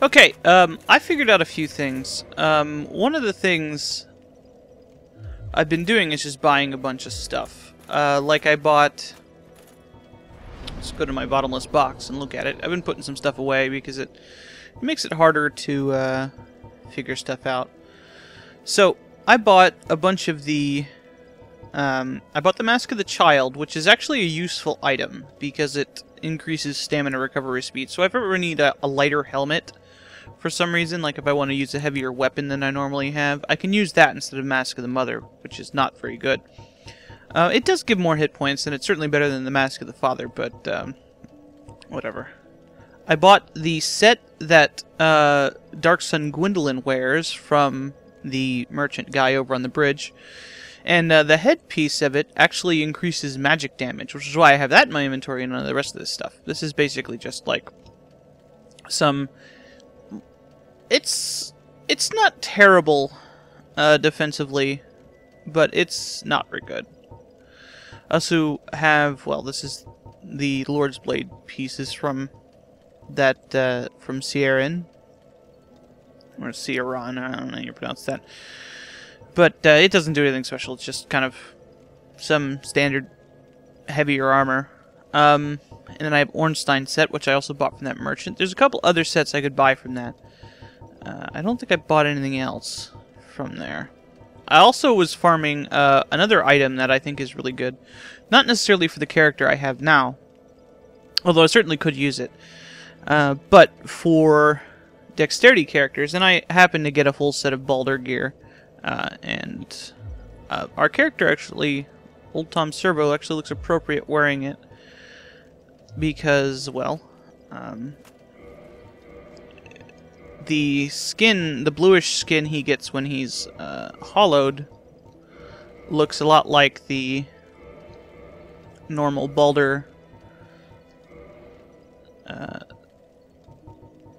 Okay, I figured out a few things. One of the things I've been doing is just buying a bunch of stuff. Like I bought... Let's go to my bottomless box and look at it. I've been putting some stuff away because it makes it harder to figure stuff out. So, I bought a bunch of the... I bought the Mask of the Child, which is actually a useful item because it increases stamina recovery speed. So if I ever need a lighter helmet for some reason, like if I want to use a heavier weapon than I normally have, I can use that instead of Mask of the Mother, which is not very good. It does give more hit points, and it's certainly better than the Mask of the Father, but whatever. I bought the set that Dark Sun Gwendolyn wears from the merchant guy over on the bridge. And the headpiece of it actually increases magic damage, which is why I have that in my inventory and none of the rest of this stuff. This is basically just like some... It's not terrible defensively, but it's not very good. I also have, well, this is the Lord's Blade pieces from that, from Sierran. Or Sierran, I don't know how you pronounce that. But it doesn't do anything special. It's just kind of some standard heavier armor. And then I have Ornstein set, which I also bought from that merchant. There's a couple other sets I could buy from that. I don't think I bought anything else from there. I also was farming another item that I think is really good. Not necessarily for the character I have now, although I certainly could use it. But for dexterity characters, and I happen to get a full set of Baldur gear. And our character actually, Old Tom Servo, actually looks appropriate wearing it because, well, the skin, the bluish skin he gets when he's hollowed looks a lot like the normal Baldur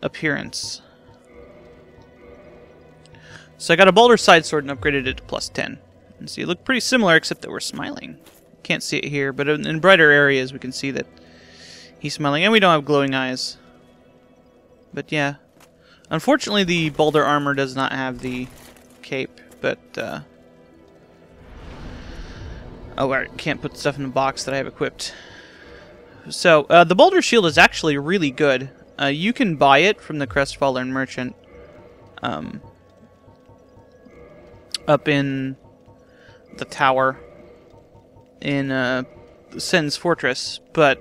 appearance. So I got a Baldur side sword and upgraded it to +10. And see, it looked pretty similar except that we're smiling. Can't see it here, but in brighter areas we can see that he's smiling. And we don't have glowing eyes. But yeah. Unfortunately, the Baldur armor does not have the cape, but... Oh, I can't put stuff in the box that I have equipped. So, the Baldur shield is actually really good. You can buy it from the Crestfallen merchant. Up in the tower in Sen's Fortress, but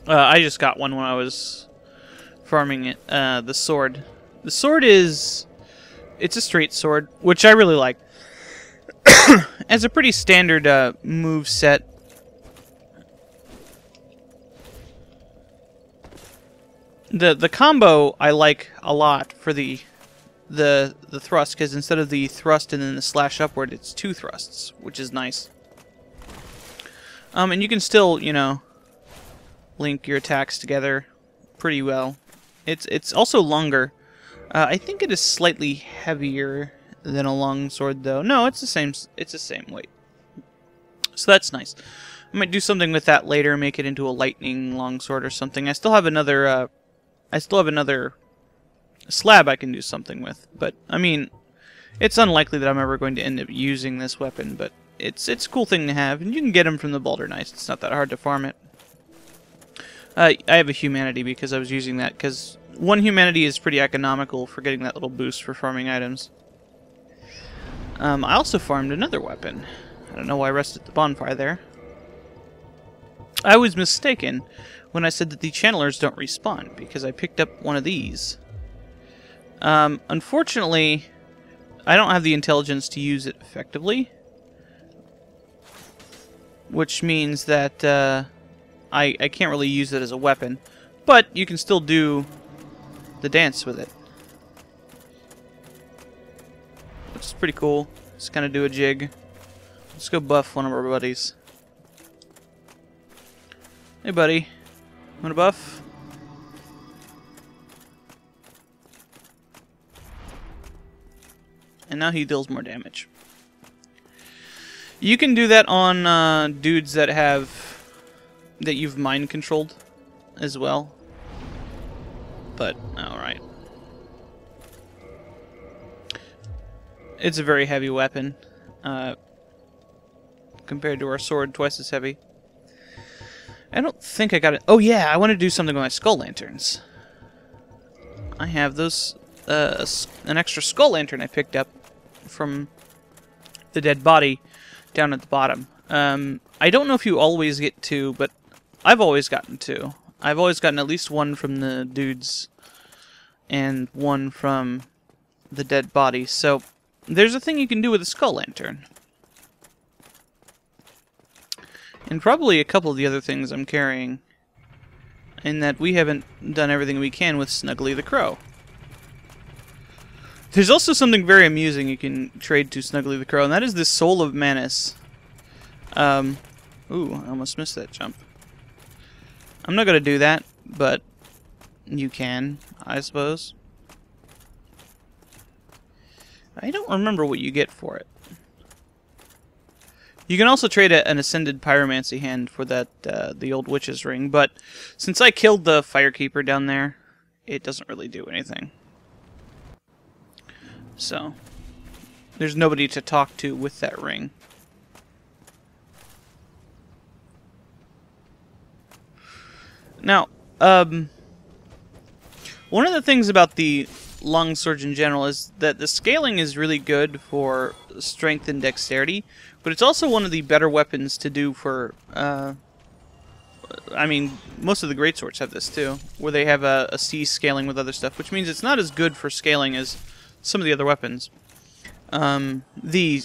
I just got one when I was farming it, the sword. The sword it's a straight sword, which I really like. It's a pretty standard move set. The combo I like a lot for the thrust, because instead of the thrust and then the slash upward, it's 2 thrusts, which is nice. And you can still, you know, link your attacks together pretty well. It's also longer. I think it is slightly heavier than a long sword, though. No, it's the same weight. So that's nice. I might do something with that later, make it into a lightning longsword or something. I still have another slab I can do something with, but I mean, it's unlikely that I'm ever going to end up using this weapon, but it's a cool thing to have, and you can get them from the Baldur Knights. It's not that hard to farm it. I have a humanity because I was using that, because 1 humanity is pretty economical for getting that little boost for farming items. I also farmed another weapon. I don't know why I rested the bonfire there. I was mistaken when I said that the channelers don't respawn, because I picked up one of these. Unfortunately, I don't have the intelligence to use it effectively, which means that I can't really use it as a weapon, but you can still do the dance with it, which is pretty cool. Just kind of do a jig. Let's go buff one of our buddies. Hey buddy, wanna buff? And now he deals more damage. You can do that on dudes that you've mind controlled as well. but alright. It's a very heavy weapon. Compared to our sword, twice as heavy. I don't think I got it. Oh yeah, I want to do something with my skull lanterns. I have those, an extra skull lantern I picked up from the dead body down at the bottom. I don't know if you always get two, but I've always gotten two. I've always gotten at least one from the dudes and one from the dead body. So there's a thing you can do with a skull lantern. And probably a couple of the other things I'm carrying, in that we haven't done everything we can with Snuggly the Crow. There's also something very amusing you can trade to Snuggly the Crow, and that is the Soul of Manus. Ooh, I almost missed that jump. I'm not going to do that, but you can, I suppose. I don't remember what you get for it. You can also trade an Ascended Pyromancy hand for that, the old Witch's Ring, but since I killed the Firekeeper down there, it doesn't really do anything. So, there's nobody to talk to with that ring. Now, one of the things about the longswords in general is that the scaling is really good for strength and dexterity, but it's also one of the better weapons to do for, I mean, most of the greatswords have this too, where they have a C scaling with other stuff, which means it's not as good for scaling as some of the other weapons. The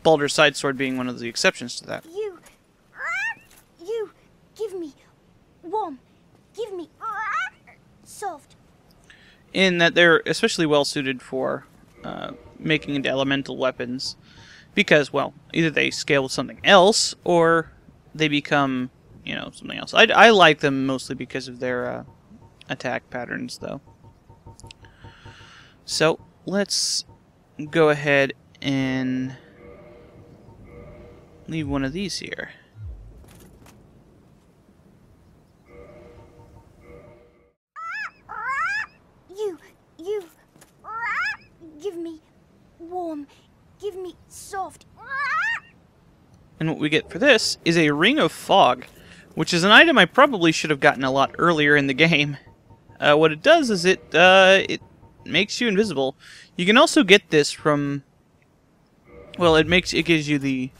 Baldur's Side Sword being one of the exceptions to that. You, give me warm, give me soft. In that they're especially well suited for making into elemental weapons, because, well, either they scale with something else or they become, you know, something else. I like them mostly because of their attack patterns, though. So let's go ahead and leave one of these here. You, give me warm, give me soft. And what we get for this is a Ring of Fog, which is an item I probably should have gotten a lot earlier in the game. What it does is it makes you invisible. You can also get this from, well, it gives you the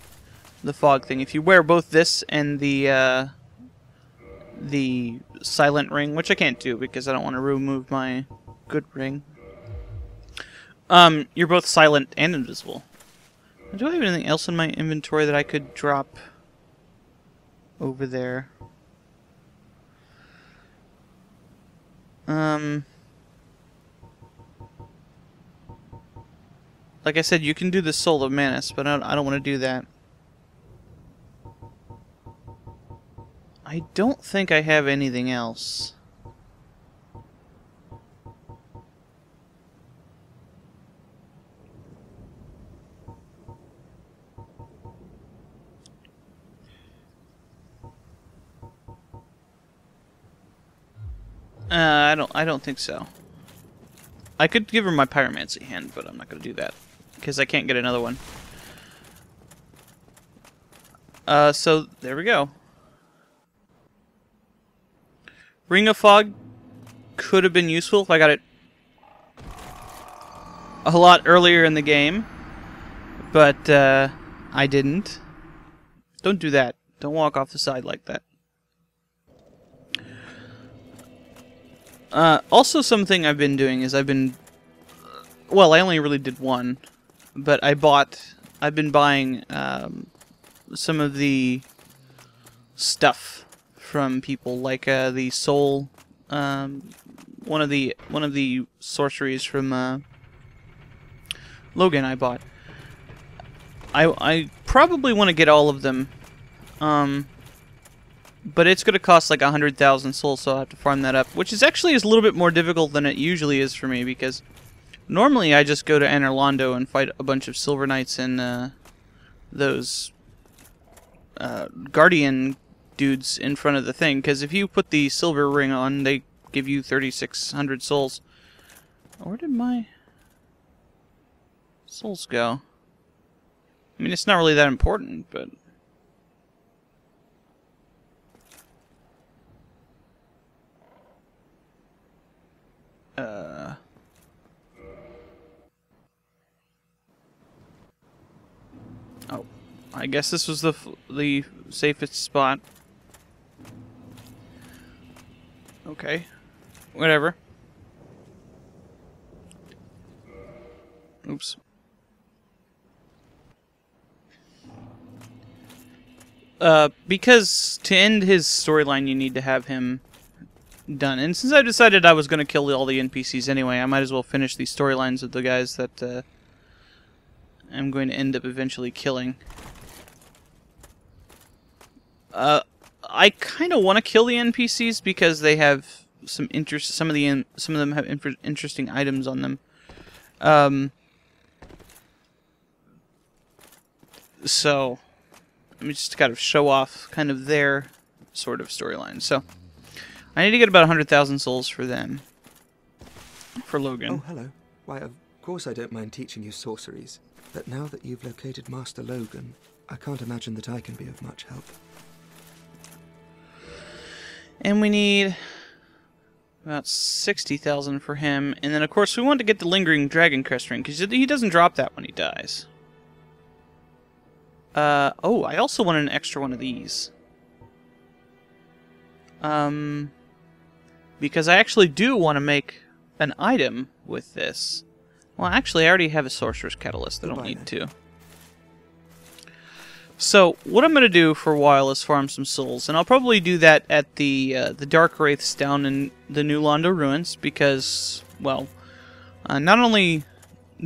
fog thing. If you wear both this and the silent ring, which I can't do because I don't want to remove my good ring. You're both silent and invisible. Do I have anything else in my inventory that I could drop over there? Like I said, you can do the Soul of Manus, but I don't want to do that. I don't think I have anything else. I don't think so. I could give her my pyromancy hand, but I'm not going to do that because I can't get another one. So there we go. Ring of Fog could have been useful if I got it a lot earlier in the game, but I didn't. Don't do that. Don't walk off the side like that. Also, something I've been doing is well, I only really did one, but I've been buying some of the stuff from people, like the soul, one of the sorceries from Logan I bought. I probably want to get all of them, but it's going to cost like 100,000 souls, so I'll have to farm that up, which is actually a little bit more difficult than it usually is for me, because normally I just go to Anorlando and fight a bunch of Silver Knights and those Guardian dudes in front of the thing, because if you put the silver ring on, they give you 3,600 souls. Where did my souls go? I mean, it's not really that important, but... Oh, I guess this was the safest spot. Okay, whatever. Oops. Because to end his storyline, you need to have him done. And since I decided I was going to kill all the NPCs anyway, I might as well finish these storylines of the guys that I'm going to end up eventually killing. I kind of want to kill the NPCs because they have some interest. Some of them have interesting items on them. So let me just kind of show off kind of their sort of storyline. So I need to get about 100,000 souls for them. For Logan. Oh, hello. Why, of course I don't mind teaching you sorceries. But now that you've located Master Logan, I can't imagine that I can be of much help. And we need about 60,000 for him. And then, of course, we want to get the Lingering Dragon Crest Ring, because he doesn't drop that when he dies. Oh, I also want an extra one of these. Because I actually do want to make an item with this. Well, actually, I already have a Sorcerer's Catalyst. I don't need to. So, what I'm going to do for a while is farm some souls. And I'll probably do that at the Dark Wraiths down in the New Londo Ruins. Because, well, not only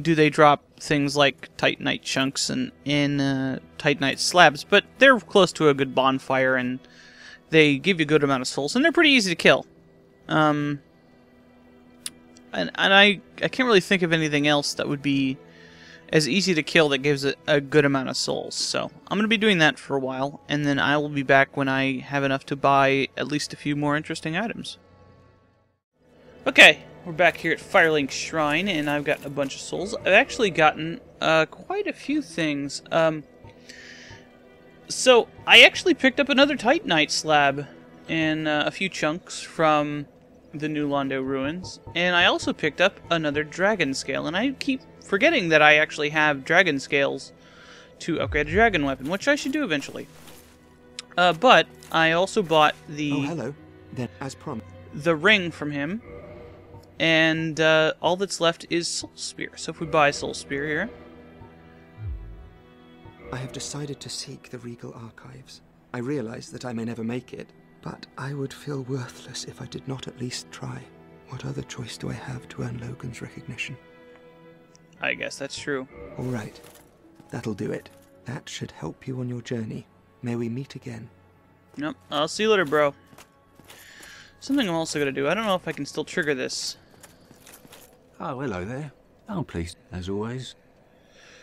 do they drop things like Titanite chunks and Titanite slabs, but they're close to a good bonfire and they give you a good amount of souls. And they're pretty easy to kill. And I can't really think of anything else that would be as easy to kill that gives it a good amount of souls. So I'm going to be doing that for a while, and then I will be back when I have enough to buy at least a few more interesting items. Okay, we're back here at Firelink Shrine, and I've got a bunch of souls. I've actually gotten quite a few things. So I actually picked up another Titanite slab and a few chunks from the New Londo Ruins, and I also picked up another dragon scale, and I keep forgetting that I actually have dragon scales to upgrade a dragon weapon, which I should do eventually. But I also bought the Oh, hello. Then, as promised, the ring from him, and all that's left is Soul Spear. So if we buy Soul Spear here, I have decided to seek the Regal Archives. I realize that I may never make it, but I would feel worthless if I did not at least try. What other choice do I have to earn Logan's recognition? I guess that's true. All right. That'll do it. That should help you on your journey. May we meet again. Nope. I'll see you later, bro. Something I'm also going to do. I don't know if I can still trigger this. Oh, hello there. I'm pleased, as always.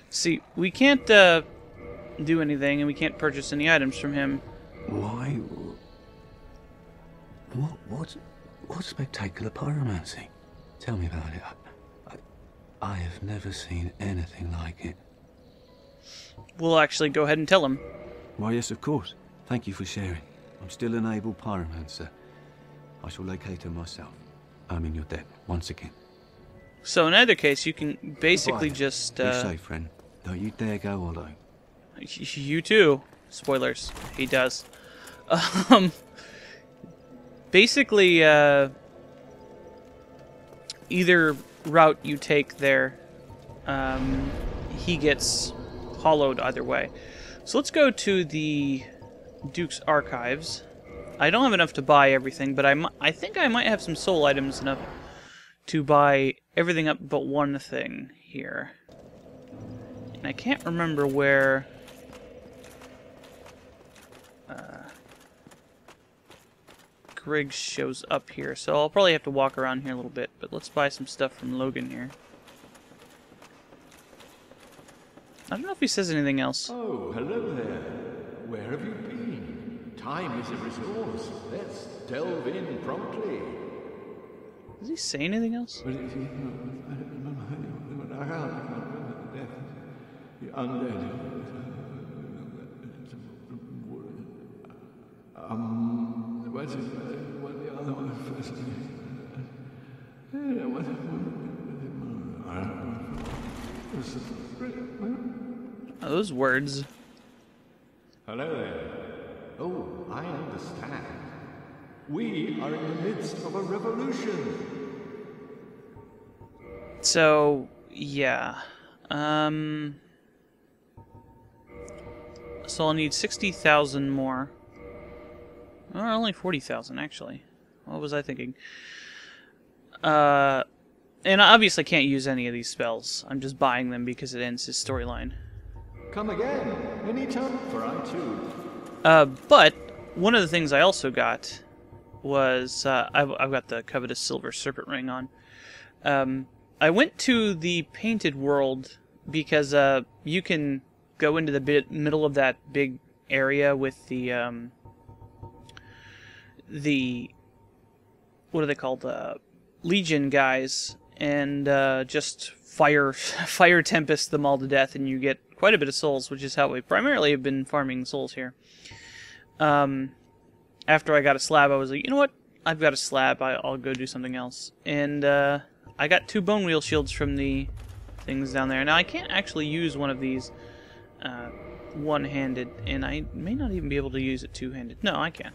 See, we can't do anything, and we can't purchase any items from him. Why? What's spectacular pyromancy? Tell me about it. I have never seen anything like it. We'll actually go ahead and tell him. Why, yes, of course. Thank you for sharing. I'm still an able pyromancer. I shall locate her myself. I'm in your debt, once again. So in either case, you can basically Goodbye. just... Be safe, friend. Don't you dare go alone. You too. Spoilers. He does. Basically, either route you take there, he gets hollowed either way. So let's go to the Duke's Archives. I don't have enough to buy everything, but I think I might have some soul items enough to buy everything up but one thing here. And I can't remember where... Griggs shows up here, so I'll probably have to walk around here a little bit, but let's buy some stuff from Logan here. I don't know if he says anything else. Oh, hello there. Where have you been? Time is a resource. Let's delve in promptly. Does he say anything else? But if you undead. What's what the other one first? Oh, those words. Hello there. Oh, I understand. We are in the midst of a revolution. So, yeah. So I'll need 60,000 more. Or only 40,000, actually. What was I thinking? And I obviously can't use any of these spells. I'm just buying them because it ends his storyline. Come again, anytime, for I too. But one of the things I also got was I've got the covetous silver serpent ring on. I went to the painted world because you can go into the middle of that big area with the what are they called, Legion guys, and just fire tempest them all to death, and you get quite a bit of souls, which is how we primarily have been farming souls here. After I got a slab, I was like, you know what? I've got a slab. I'll go do something else. And I got 2 bone wheel shields from the things down there. Now, I can't actually use one of these one-handed, and I may not even be able to use it two-handed. No, I can.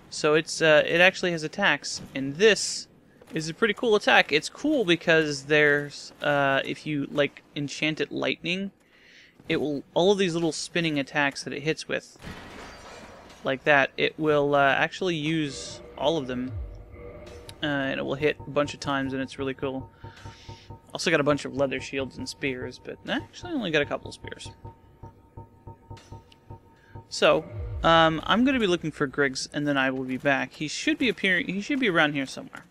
So it actually has attacks, and this is a pretty cool attack. It's cool because there's if you like enchant it lightning, it will, all of these little spinning attacks that it hits with, like that, it will actually use all of them, and it will hit a bunch of times, and it's really cool. Also got a bunch of leather shields and spears, but actually only got a couple of spears. So, I'm going to be looking for Griggs, and then I will be back. He should be appearing. He should be around here somewhere.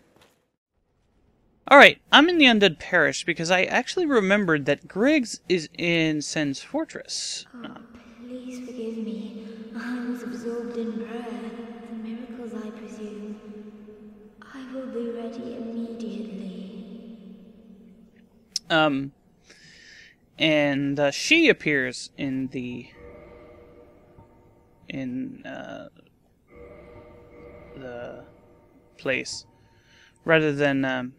Alright, I'm in the Undead Parish because I actually remembered that Griggs is in Sen's Fortress. Oh, please forgive me. I was absorbed in prayer. The miracles, I presume. I will be ready immediately. And she appears in the place rather than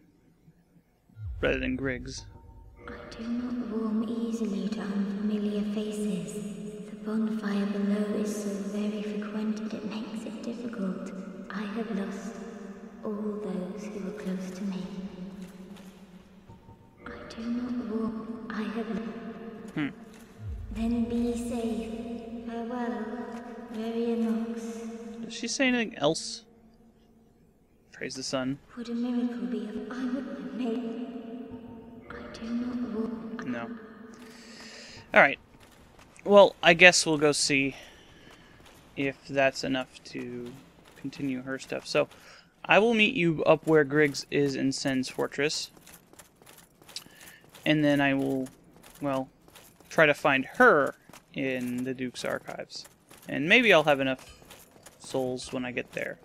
Griggs. I do not warm easily to unfamiliar faces. The bonfire below is so very frequented it makes it difficult. I have lost all those who were close to me. I do not warm. I have. Then be safe. Farewell, Varianox. Does she say anything else? Praise the sun. Would a miracle be if I would have made? I do not warm. No. Alright. Well, I guess we'll go see if that's enough to continue her stuff. So, I will meet you up where Griggs is in Sen's Fortress. And then I will, well, try to find her in the Duke's archives. And maybe I'll have enough souls when I get there.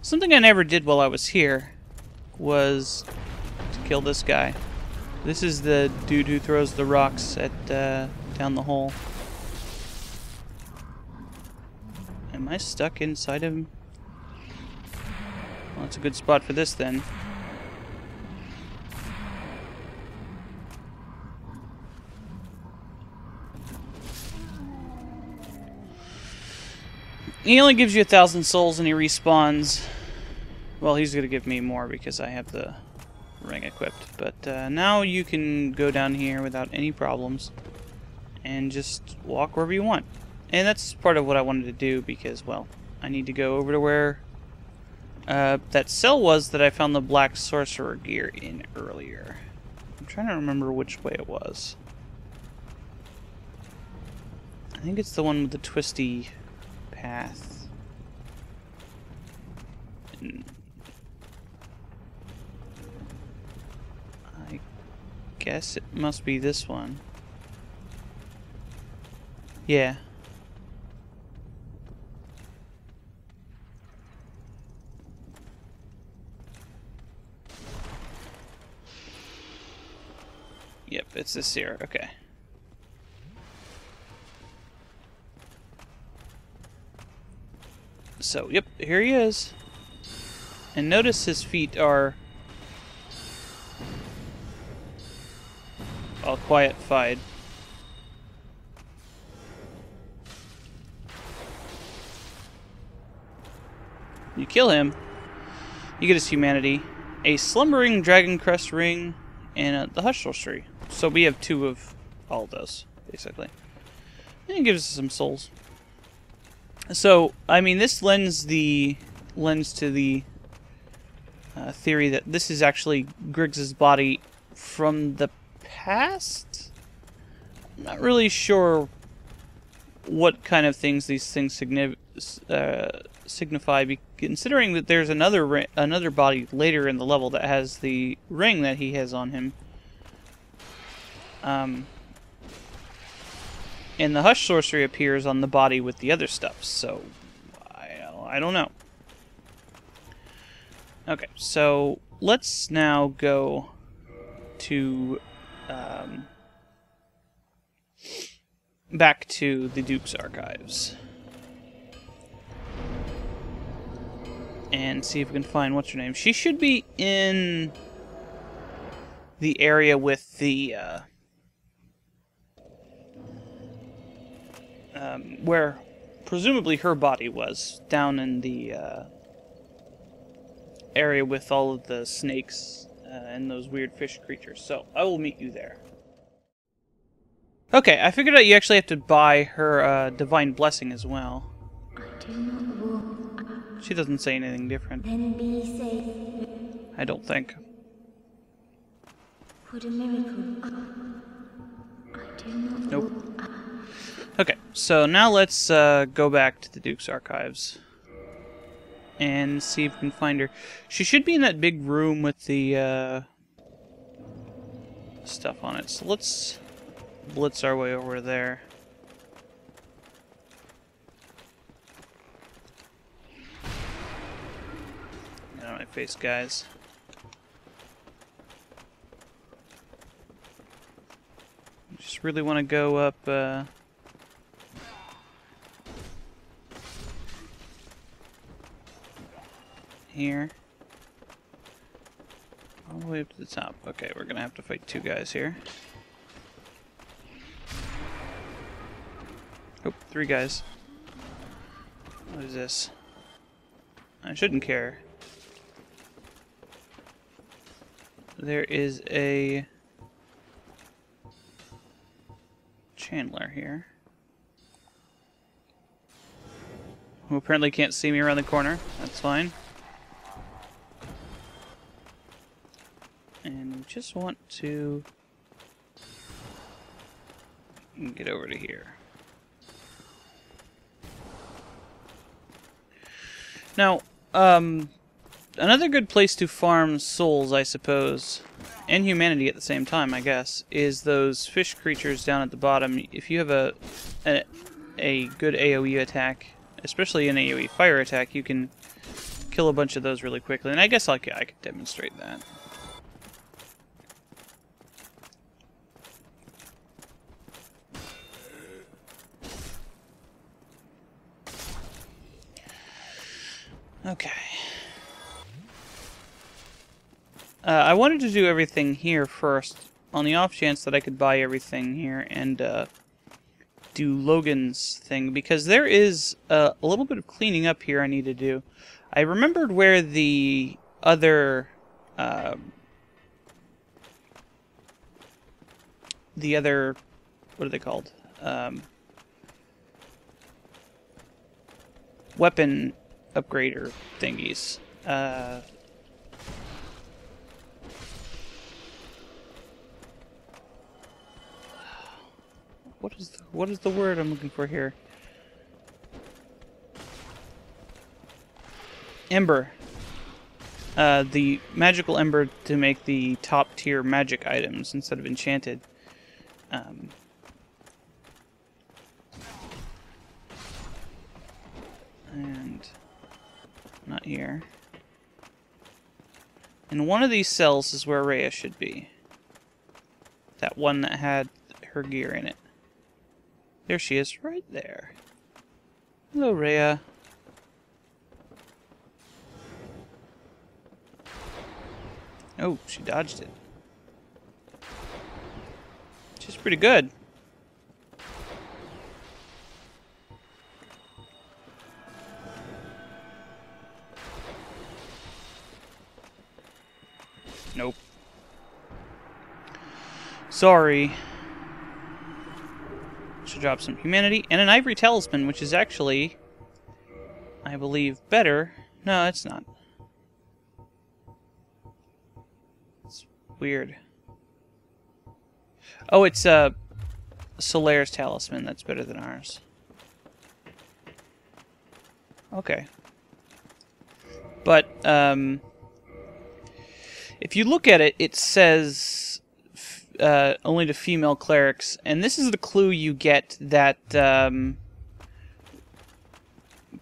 Something I never did while I was here was to kill this guy. This is the dude who throws the rocks at down the hole. Am I stuck inside him? Well, that's a good spot for this then. He only gives you 1,000 souls and he respawns. Well, he's gonna give me more because I have the ring equipped. But now you can go down here without any problems and just walk wherever you want. And that's part of what I wanted to do because, well, I need to go over to where that cell was that I found the Black Sorcerer gear in earlier. I'm trying to remember which way it was. I think it's the one with the twisty path. I guess it must be this one. Yeah. Yep, it's this here. Okay. So, yep, here he is. And notice his feet are all quiet-fied. You kill him, you get his humanity, a slumbering dragon crest ring, and the hush sorcery. So we have 2 of all of those, basically. And it gives us some souls. So, I mean, this lends to the theory that this is actually Griggs's body from the past? I'm not really sure what kind of things these things signify, considering that there's another body later in the level that has the ring that he has on him. And the hush sorcery appears on the body with the other stuff, so I don't know. Okay, so let's now go to back to the Duke's archives and see if we can find what's her name. She should be in the area with the where presumably her body was, down in the area with all of the snakes and those weird fish creatures. So I will meet you there. Okay, I figured out you actually have to buy her divine blessing as well. I do not want. She doesn't say anything different. Then be safe. I don't think. What a miracle. I do not Nope. want. Okay, so now let's go back to the Duke's archives and see if we can find her. She should be in that big room with the stuff on it. So let's blitz our way over there. Get out of my face, guys. Just really want to go up here. All the way up to the top. Okay, we're gonna have to fight 2 guys here. Oh, 3 guys. What is this? I shouldn't care. There is a Chandler here, who apparently can't see me around the corner. That's fine. And we just want to get over to here. Now, another good place to farm souls, I suppose, and humanity at the same time, I guess, is those fish creatures down at the bottom. If you have a good AoE attack, especially an AoE fire attack, you can kill a bunch of those really quickly. And I guess I could demonstrate that. Okay. I wanted to do everything here first, on the off chance that I could buy everything here and do Logan's thing, because there is a little bit of cleaning up here I need to do. I remembered where the other what are they called? Weapon upgrader thingies. What is the word I'm looking for here? Ember. the magical ember to make the top tier magic items instead of enchanted. And not here. And one of these cells is where Rhea should be. That one that had her gear in it. There she is, right there. Hello, Rhea. Oh, she dodged it. She's pretty good. Nope. Sorry. Should drop some humanity and an ivory talisman, which is actually, I believe, better. No, it's not. It's weird. Oh, it's Solaire's talisman. That's better than ours. Okay. But if you look at it, it says only to female clerics, and this is the clue you get that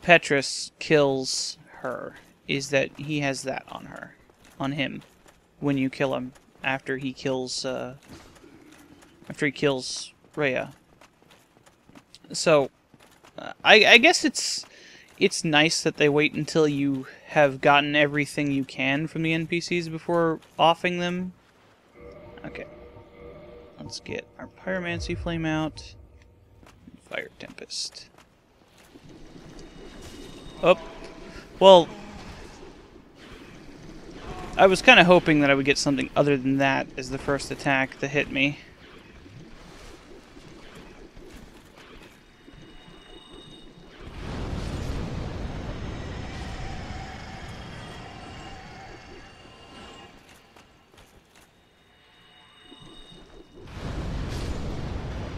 Petrus kills her, is that he has that on him, when you kill him after he kills Rhea. So I guess it's nice that they wait until you have gotten everything you can from the NPCs before offing them. Okay. Let's get our Pyromancy Flame out. Fire Tempest. Oh. Well, I was kind of hoping that I would get something other than that as the first attack that hit me.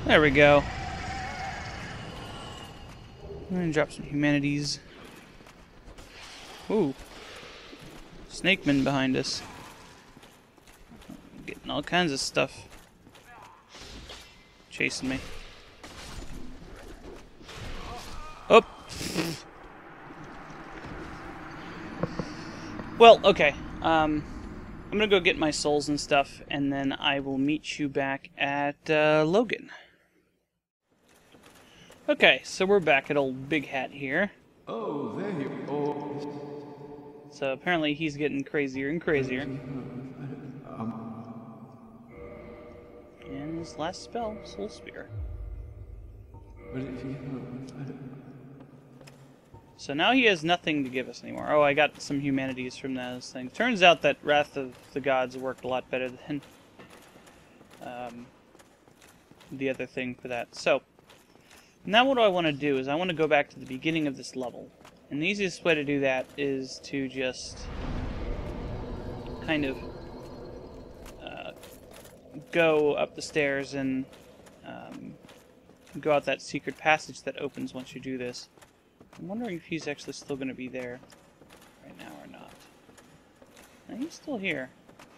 There we go. I'm gonna drop some humanities. Ooh. Snakeman behind us. Getting all kinds of stuff. Chasing me. Oh! Well, okay. I'm gonna go get my souls and stuff, and then I will meet you back at Logan. Okay, so we're back at old Big Hat here. Oh, there you are. So apparently he's getting crazier and crazier. And his last spell, Soul Spear. So now he has nothing to give us anymore. Oh, I got some humanities from those things. Turns out that Wrath of the Gods worked a lot better than the other thing for that. So now what I want to do is I want to go back to the beginning of this level. And the easiest way to do that is to just kind of go up the stairs and go out that secret passage that opens once you do this. I'm wondering if he's actually still going to be there right now or not. No, he's still here.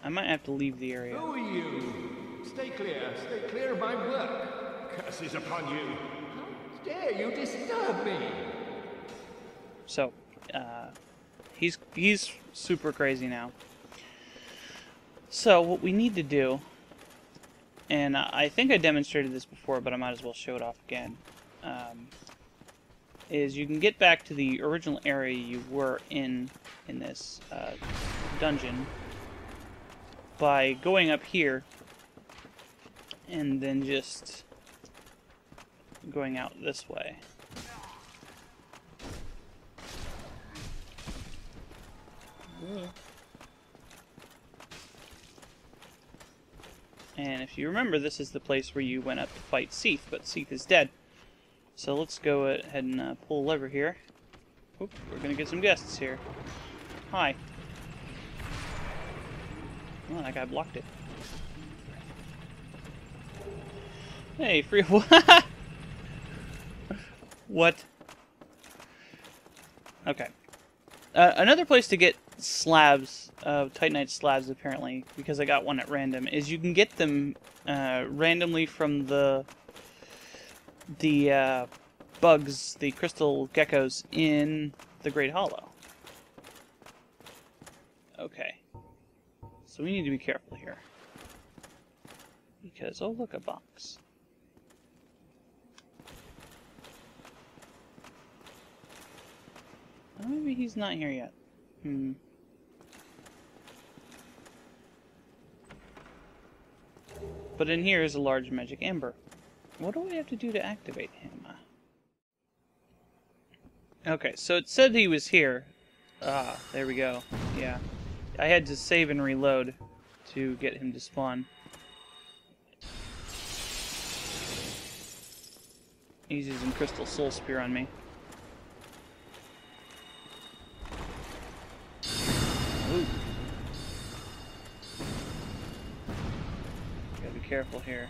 I might have to leave the area. Who are you? Stay clear of my work. Curses upon you. How dare you disturb me? So, he's super crazy now. So, what we need to do, and I think I demonstrated this before, but I might as well show it off again, is you can get back to the original area you were in this dungeon by going up here and then just going out this way. And if you remember, this is the place where you went up to fight Seath, but Seath is dead. So let's go ahead and pull a lever here. Oop, we're gonna get some guests here. Hi. Oh, that guy blocked it. Hey, free. What? Okay. Another place to get slabs, Titanite slabs apparently, because I got one at random, is you can get them randomly from the bugs, the crystal geckos in the Great Hollow. Okay. So we need to be careful here. Because, oh look, a box. Oh, maybe he's not here yet. But in here is a large magic amber. What do we have to do to activate him? Okay, so it said he was here. Ah, there we go. Yeah. I had to save and reload to get him to spawn. He's using Crystal Soul Spear on me. Ooh. Gotta be careful here.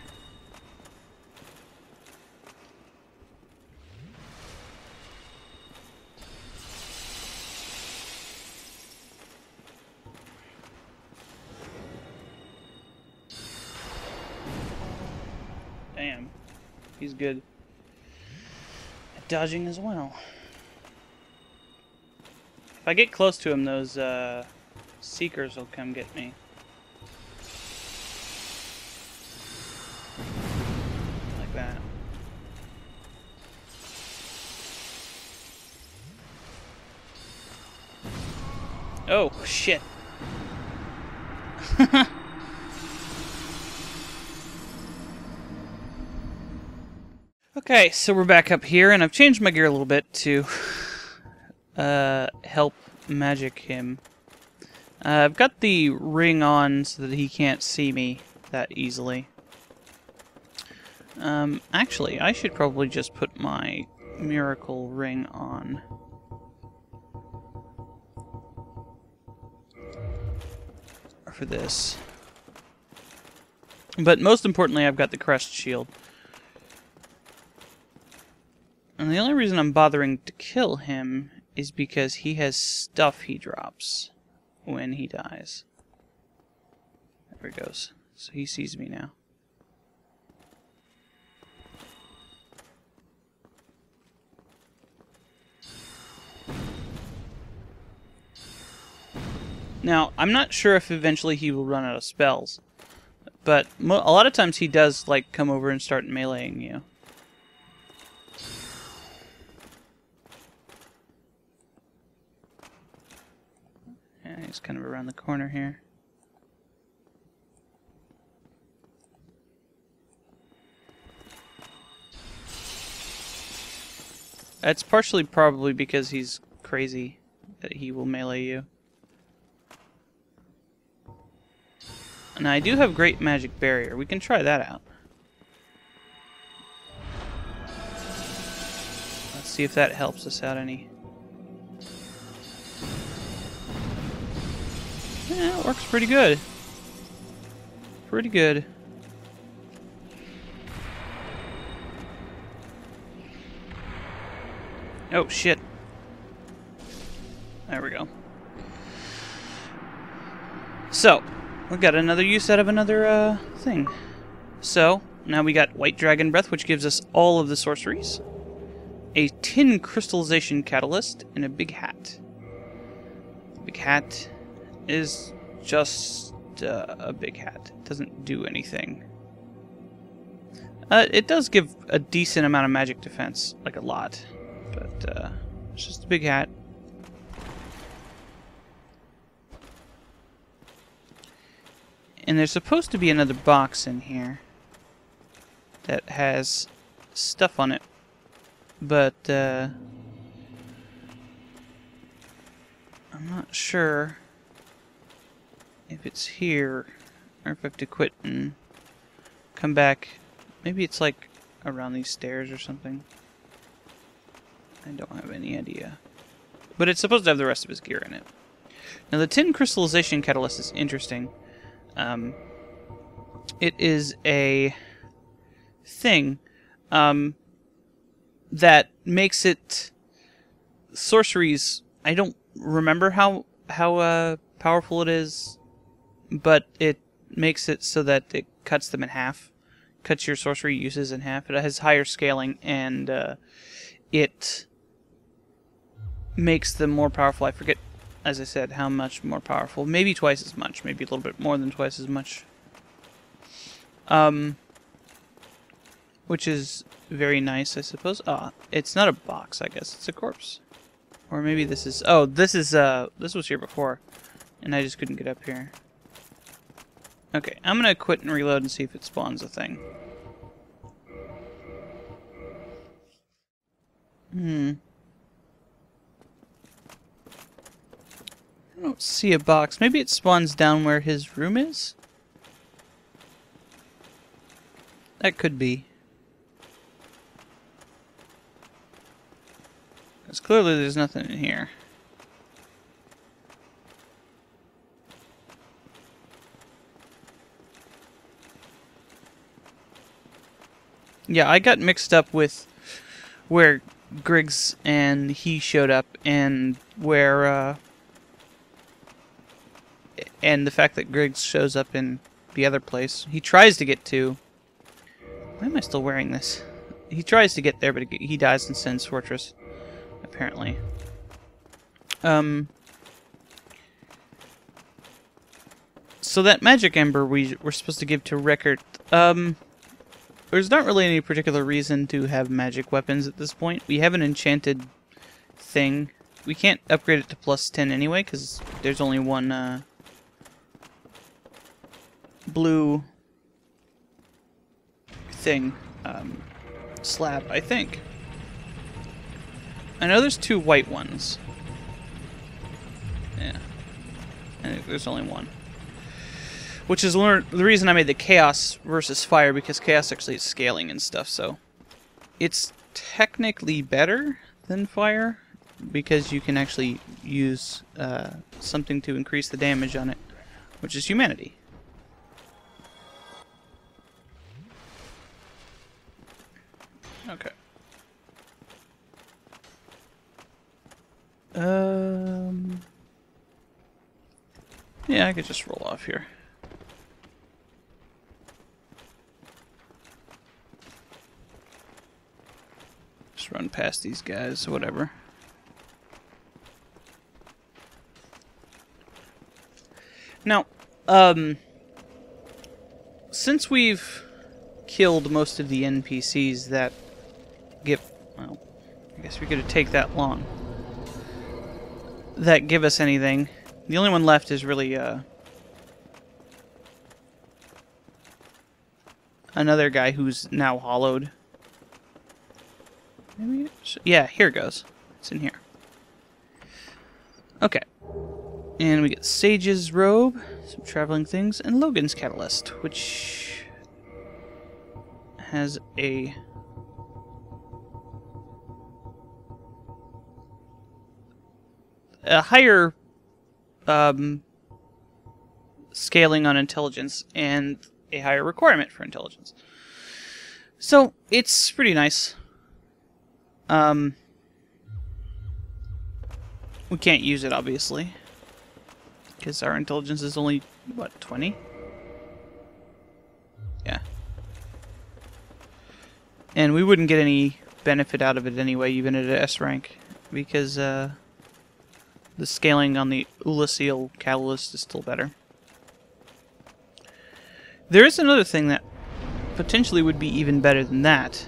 Damn. He's good at dodging as well. If I get close to him, those seekers will come get me. Like that. Oh, shit. Okay, so we're back up here, and I've changed my gear a little bit to help magic him. I've got the ring on so that he can't see me that easily. Actually, I should probably just put my miracle ring on. For this. But most importantly, I've got the crest shield. And the only reason I'm bothering to kill him is because he has stuff he drops when he dies. There he goes. So he sees me now. Now, I'm not sure if eventually he will run out of spells, but a lot of times he does, like, come over and start meleeing you. Yeah, he's kind of around the corner here. That's partially probably because he's crazy that he will melee you. And I do have Great Magic Barrier. We can try that out. Let's see if that helps us out any. Yeah, it works pretty good. Pretty good. Oh, shit. There we go. So, we got another use out of another thing. So, now we got White Dragon Breath, which gives us all of the sorceries. A tin crystallization catalyst, and a big hat. Big hat is just a big hat. It doesn't do anything. It does give a decent amount of magic defense, like a lot. But it's just a big hat. And there's supposed to be another box in here that has stuff on it, but I'm not sure if it's here or if I have to quit and come back. Maybe it's like around these stairs or something. I don't have any idea. But it's supposed to have the rest of his gear in it. Now the tin crystallization catalyst is interesting. It is a thing that makes it sorceries. I don't remember how how powerful it is, but it makes it so that it cuts them in half. Cuts your sorcery uses in half. It has higher scaling, and it makes them more powerful. I forget, as I said, how much more powerful. Maybe twice as much. Maybe a little bit more than twice as much. Which is very nice, I suppose. Ah, it's not a box, I guess. It's a corpse. Or maybe this is... Oh, this was here before. And I just couldn't get up here. Okay, I'm gonna quit and reload and see if it spawns a thing. I don't see a box. Maybe it spawns down where his room is? That could be. Because clearly there's nothing in here. Yeah, I got mixed up with where Griggs and he showed up and where, and the fact that Griggs shows up in the other place. He tries to get to... Why am I still wearing this? He tries to get there, but he dies in Sin's Fortress, apparently. So that magic ember we're supposed to give to Rickert, there's not really any particular reason to have magic weapons at this point. We have an enchanted thing. We can't upgrade it to +10 anyway, because there's only one blue thing, slab, I think. I know there's 2 white ones. Yeah. I think there's only one. Which is the reason I made the Chaos versus Fire, because Chaos actually is scaling and stuff, so... It's technically better than Fire, because you can actually use something to increase the damage on it, which is Humanity. Okay. Yeah, I could just roll off here. Just run past these guys, whatever. Now, since we've killed most of the NPCs that give... Well, I guess we could take that long. That give us anything. The only one left is really, another guy who's now hollowed. Maybe yeah, here it goes. It's in here. Okay. And we get Sage's robe, some traveling things, and Logan's catalyst, which has a higher scaling on intelligence and a higher requirement for intelligence. So it's pretty nice. We can't use it, obviously, because our intelligence is only, what, 20? Yeah. And we wouldn't get any benefit out of it anyway, even at a S rank, because the scaling on the Ulasil Catalyst is still better. There is another thing that potentially would be even better than that.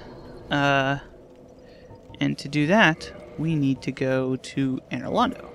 And to do that, we need to go to Anorlando.